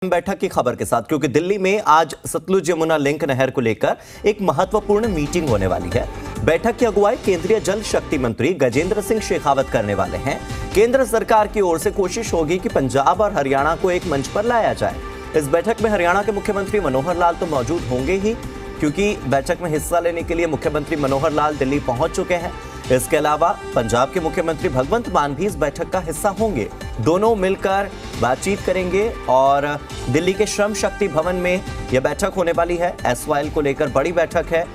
बैठक की खबर के साथ, क्योंकि दिल्ली में आज सतलुज यमुना लिंक नहर को लेकर एक महत्वपूर्ण मीटिंग होने वाली है। बैठक की अगुवाई केंद्रीय जल शक्ति मंत्री गजेंद्र सिंह शेखावत करने वाले हैं। केंद्र सरकार की ओर से कोशिश होगी कि पंजाब और हरियाणा को एक मंच पर लाया जाए। इस बैठक में हरियाणा के मुख्यमंत्री मनोहर लाल तो मौजूद होंगे ही, क्योंकि बैठक में हिस्सा लेने के लिए मुख्यमंत्री मनोहर लाल दिल्ली पहुंच चुके हैं। इसके अलावा पंजाब के मुख्यमंत्री भगवंत मान भी इस बैठक का हिस्सा होंगे। दोनों मिलकर बातचीत करेंगे और दिल्ली के श्रम शक्ति भवन में यह बैठक होने वाली है। एसवाईएल को लेकर बड़ी बैठक है।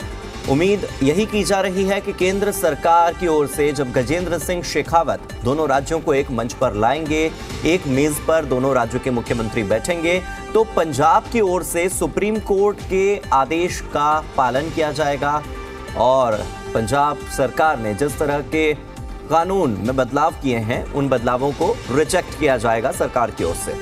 उम्मीद यही की जा रही है कि केंद्र सरकार की ओर से जब गजेंद्र सिंह शेखावत दोनों राज्यों को एक मंच पर लाएंगे, एक मेज पर दोनों राज्यों के मुख्यमंत्री बैठेंगे, तो पंजाब की ओर से सुप्रीम कोर्ट के आदेश का पालन किया जाएगा और पंजाब सरकार ने जिस तरह के कानून में बदलाव किए हैं उन बदलावों को रिजेक्ट किया जाएगा सरकार की ओर से।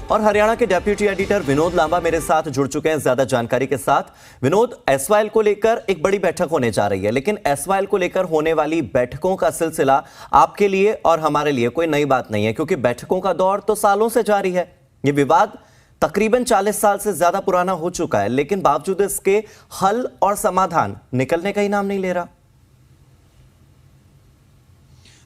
और हरियाणा के डेप्यूटी एडिटर विनोद लांबा मेरे साथ जुड़ चुके हैं ज्यादा जानकारी के साथ। विनोद, एसवाईएल को लेकर एक बड़ी बैठक होने जा रही है, लेकिन एसवाईएल को लेकर होने वाली बैठकों का सिलसिला आपके लिए और हमारे लिए कोई नई बात नहीं है, क्योंकि बैठकों का दौर तो सालों से जारी है। ये विवाद तकरीबन 40 साल से ज्यादा पुराना हो चुका है, लेकिन बावजूद इसके हल और समाधान निकलने का ही नाम नहीं ले रहा।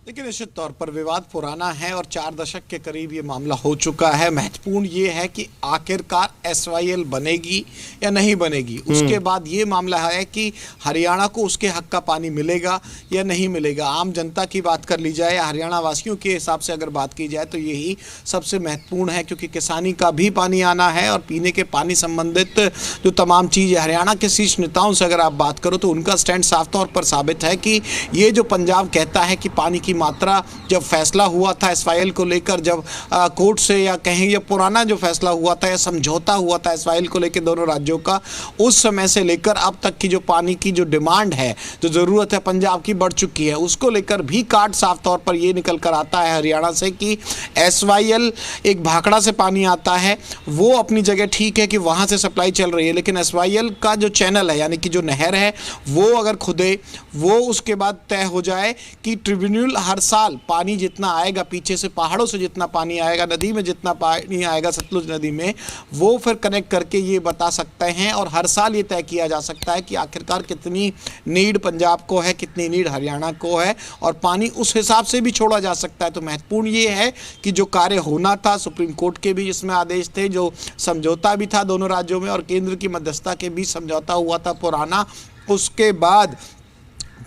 लेकिन निश्चित तौर पर विवाद पुराना है और 4 दशक के करीब ये मामला हो चुका है। महत्वपूर्ण ये है कि आखिरकार एसवाईएल बनेगी या नहीं बनेगी। उसके बाद ये मामला है कि हरियाणा को उसके हक का पानी मिलेगा या नहीं मिलेगा। आम जनता की बात कर ली जाए, हरियाणा वासियों के हिसाब से अगर बात की जाए तो यही सबसे महत्वपूर्ण है, क्योंकि किसानी का भी पानी आना है और पीने के पानी संबंधित जो तमाम चीज़ है। हरियाणा के शीर्ष नेताओं से अगर आप बात करो तो उनका स्टैंड साफ तौर पर साबित है कि ये जो पंजाब कहता है कि पानी की मात्रा, जब फैसला हुआ था एसवाईएल को लेकर, जब कोर्ट से या कहें ये पुराना जो फैसला हुआ था या समझौता हुआ था एसवाईएल को लेकर दोनों राज्यों का, उस समय से लेकर अब तक की जो पानी की जो डिमांड है, जो ज़रूरत है पंजाब की बढ़ चुकी है। उसको लेकर भी कार्ड साफ तौर पर ये निकल कर आता है हरियाणा से कि एसवाईएल एक भाखड़ा से पानी आता है, वो अपनी जगह ठीक है कि वहाँ से सप्लाई चल रही है, लेकिन एसवाईएल का जो चैनल है यानी कि जो नहर है वो अगर खुदे, वो उसके बाद तय हो जाए कि ट्रिब्यूनल हर साल पानी जितना आएगा, पीछे से पहाड़ों से जितना पानी आएगा, नदी में जितना पानी आएगा सतलुज नदी में, वो फिर कनेक्ट करके ये बता सकते हैं और हर साल ये तय किया जा सकता है कि आखिरकार कितनी नीड पंजाब को है, कितनी नीड हरियाणा को है, और पानी उस हिसाब से भी छोड़ा जा सकता है। तो महत्वपूर्ण ये है कि जो कार्य होना था, सुप्रीम कोर्ट के भी इसमें आदेश थे, जो समझौता भी था दोनों राज्यों में और केंद्र की मध्यस्थता के बीच समझौता हुआ था पुराना, उसके बाद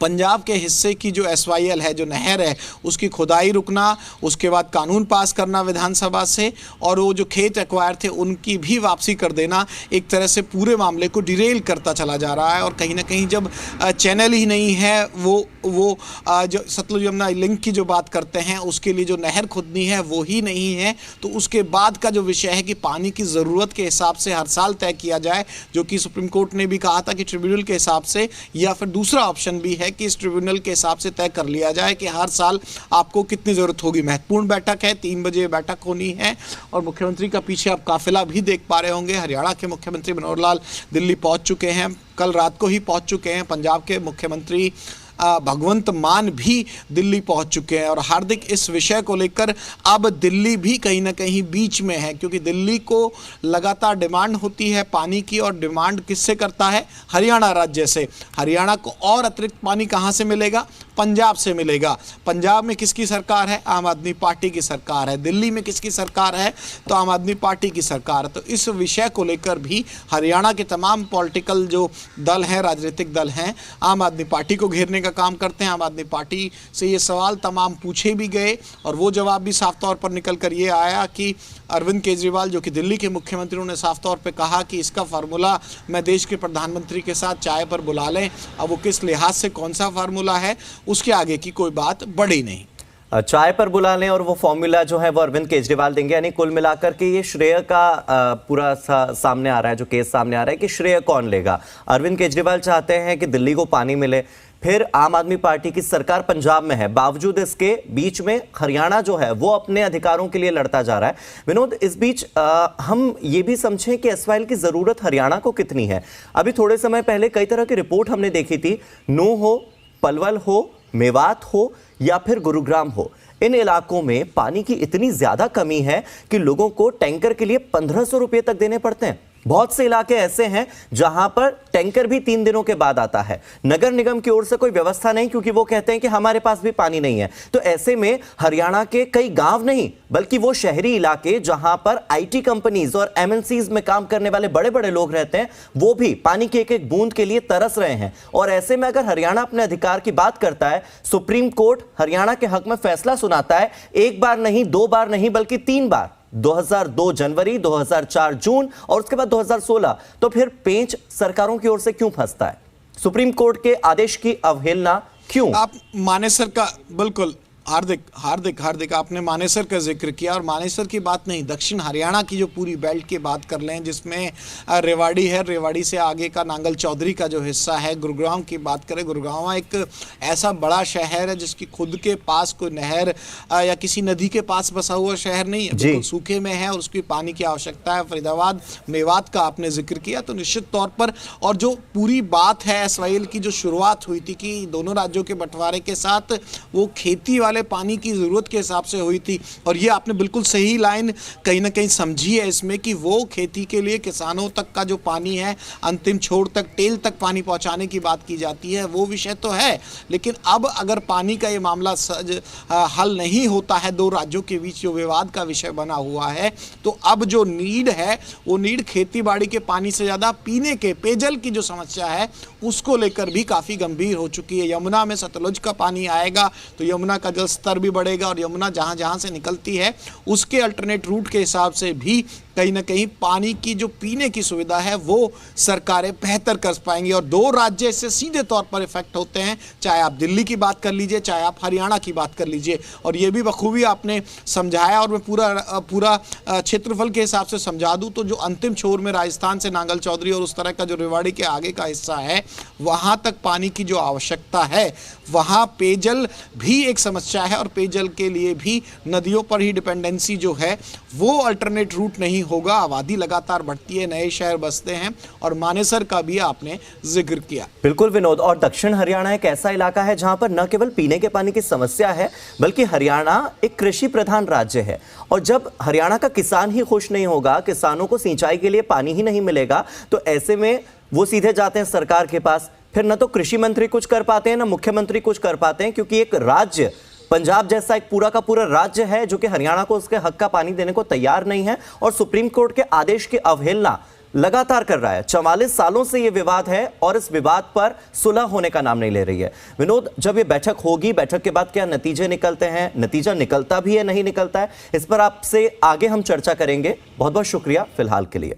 पंजाब के हिस्से की जो एसवाईएल है, जो नहर है, उसकी खुदाई रुकना, उसके बाद कानून पास करना विधानसभा से, और वो जो खेत एक्वायर थे उनकी भी वापसी कर देना, एक तरह से पूरे मामले को डिरेल करता चला जा रहा है। और कहीं ना कहीं जब चैनल ही नहीं है, वो जो सतलुज यमुना लिंक की जो बात करते हैं, उसके लिए जो नहर खुदनी है वो ही नहीं है, तो उसके बाद का जो विषय है कि पानी की ज़रूरत के हिसाब से हर साल तय किया जाए, जो कि सुप्रीम कोर्ट ने भी कहा था कि ट्रिब्यूनल के हिसाब से, या फिर दूसरा ऑप्शन भी है कि इस ट्रिब्यूनल के हिसाब से तय कर लिया जाए कि हर साल आपको कितनी जरूरत होगी। महत्वपूर्ण बैठक है, 3 बजे बैठक होनी है और मुख्यमंत्री का पीछे आप काफिला भी देख पा रहे होंगे। हरियाणा के मुख्यमंत्री मनोहर लाल दिल्ली पहुंच चुके हैं, कल रात को ही पहुंच चुके हैं। पंजाब के मुख्यमंत्री भगवंत मान भी दिल्ली पहुंच चुके हैं और हार्दिक इस विषय को लेकर अब दिल्ली भी कहीं ना कहीं बीच में है, क्योंकि दिल्ली को लगातार डिमांड होती है पानी की, और डिमांड किससे करता है? हरियाणा राज्य से। हरियाणा को और अतिरिक्त पानी कहां से मिलेगा? पंजाब से मिलेगा। पंजाब में किसकी सरकार है? आम आदमी पार्टी की सरकार है। दिल्ली में किसकी सरकार है? तो आम आदमी पार्टी की सरकार है। तो इस विषय को लेकर भी हरियाणा के तमाम पॉलिटिकल जो दल हैं, राजनीतिक दल हैं, आम आदमी पार्टी को घेरने का काम करते हैं। आम आदमी पार्टी से ये सवाल तमाम पूछे भी गए और वो जवाब भी साफ तौर पर निकल कर ये आया कि अरविंद केजरीवाल, जो कि दिल्ली के मुख्यमंत्री, उन्होंने साफ तौर पे कहा कि इसका फार्मूला मैं देश के प्रधानमंत्री के साथ चाय पर बुला लें। अब वो किस लिहाज से कौन सा फार्मूला है, उसके आगे की कोई बात बढ़ी नहीं। चाय पर बुला लें और वो फॉर्मूला जो है वो अरविंद केजरीवाल देंगे, यानी कुल मिलाकर के ये श्रेय का पूरा सामने आ रहा है, जो केस सामने आ रहा है कि श्रेय कौन लेगा। अरविंद केजरीवाल चाहते हैं कि दिल्ली को पानी मिले, फिर आम आदमी पार्टी की सरकार पंजाब में है, बावजूद इसके बीच में हरियाणा जो है वो अपने अधिकारों के लिए लड़ता जा रहा है। विनोद, इस बीच हम ये भी समझें कि एसवाईएल की जरूरत हरियाणा को कितनी है। अभी थोड़े समय पहले कई तरह की रिपोर्ट हमने देखी थी, नूंह हो, पलवल हो, मेवात हो या फिर गुरुग्राम हो, इन इलाकों में पानी की इतनी ज्यादा कमी है कि लोगों को टैंकर के लिए 1500 रुपए तक देने पड़ते हैं। बहुत से इलाके ऐसे हैं जहां पर टैंकर भी 3 दिनों के बाद आता है। नगर निगम की ओर से कोई व्यवस्था नहीं, क्योंकि वो कहते हैं कि हमारे पास भी पानी नहीं है। तो ऐसे में हरियाणा के कई गांव नहीं बल्कि वो शहरी इलाके जहां पर आईटी कंपनीज और एमएनसीज में काम करने वाले बड़े बड़े लोग रहते हैं, वो भी पानी की एक एक बूंद के लिए तरस रहे हैं। और ऐसे में अगर हरियाणा अपने अधिकार की बात करता है, सुप्रीम कोर्ट हरियाणा के हक में फैसला सुनाता है, एक बार नहीं, 2 बार नहीं बल्कि 3 बार, 2002 जनवरी, 2004 जून और उसके बाद 2016, तो फिर पेंच सरकारों की ओर से क्यों फंसता है? सुप्रीम कोर्ट के आदेश की अवहेलना क्यों? आप मानेसर का बिल्कुल हार्दिक आपने मानेसर का जिक्र किया, और मानेसर की बात नहीं, दक्षिण हरियाणा की जो पूरी बेल्ट की बात कर लें, जिसमें रेवाड़ी है, रेवाड़ी से आगे का नांगल चौधरी का जो हिस्सा है, गुरुग्राम की बात करें, गुरुग्राम एक ऐसा बड़ा शहर है जिसकी खुद के पास कोई नहर या किसी नदी के पास बसा हुआ शहर नहीं है, बिल्कुल सूखे में है और उसकी पानी की आवश्यकता है। फरीदाबाद, मेवात का आपने जिक्र किया, तो निश्चित तौर पर, और जो पूरी बात है एसवाईएल की जो शुरुआत हुई थी कि दोनों राज्यों के बंटवारे के साथ वो खेती वाले पानी की जरूरत के हिसाब से हुई थी, और ये आपने बिल्कुल सही लाइन कहीं ना कहीं समझी है इसमें कि वो खेती के लिए किसानों तक का जो पानी है, अंतिम छोर तक, टेल तक पानी पहुंचाने की बात की जाती है, वो विषय तो है। लेकिन अब अगर पानी का ये मामला हल नहीं होता है, दो राज्यों के बीच जो विवाद का विषय बना हुआ है, तो अब जो नीड है वो नीड खेती बाड़ी के पानी से ज्यादा पीने के पेयजल की जो समस्या है उसको लेकर भी काफी गंभीर हो चुकी है। यमुना में सतलुज का पानी आएगा तो यमुना का जल स्तर भी बढ़ेगा, और यमुना जहां जहां से निकलती है उसके अल्टरनेट रूट के हिसाब से भी कहीं ना कहीं पानी की जो पीने की सुविधा है वो सरकारें बेहतर कर पाएंगी। और दो राज्य इससे सीधे तौर पर इफेक्ट होते हैं, चाहे आप दिल्ली की बात कर लीजिए, चाहे आप हरियाणा की बात कर लीजिए, और ये भी बखूबी आपने समझाया। और मैं पूरा क्षेत्रफल के हिसाब से समझा दूं तो जो अंतिम छोर में राजस्थान से नांगल चौधरी और उस तरह का जो रेवाड़ी के आगे का हिस्सा है, वहां तक पानी की जो आवश्यकता है, वहां पेयजल भी एक समस्या है, और पेयजल के लिए भी नदियों पर ही डिपेंडेंसी जो है वो अल्टरनेट रूट नहीं होगा। आबादी लगातार बढ़ती है, नए शहर बसते हैं, और मानेसर का भी आपने जिक्र किया। बिल्कुल विनोद, और दक्षिण हरियाणा एक ऐसा इलाका है जहां पर न केवल पीने के पानी की समस्या है बल्कि हरियाणा एक कृषि प्रधान राज्य है। और जब हरियाणा का किसान ही खुश नहीं होगा, किसानों को सिंचाई के लिए पानी ही नहीं मिलेगा, तो ऐसे में वो सीधे जाते हैं सरकार के पास। फिर न तो कृषि मंत्री कुछ कर पाते हैं, न मुख्यमंत्री कुछ कर पाते हैं, क्योंकि एक राज्य, पंजाब जैसा एक पूरा का पूरा राज्य है जो कि हरियाणा को उसके हक का पानी देने को तैयार नहीं है, और सुप्रीम कोर्ट के आदेश की अवहेलना लगातार कर रहा है। 44 सालों से यह विवाद है और इस विवाद पर सुलह होने का नाम नहीं ले रही है। विनोद, जब ये बैठक होगी, बैठक के बाद क्या नतीजे निकलते हैं, नतीजा निकलता भी है, नहीं निकलता है, इस पर आपसे आगे हम चर्चा करेंगे। बहुत बहुत शुक्रिया फिलहाल के लिए।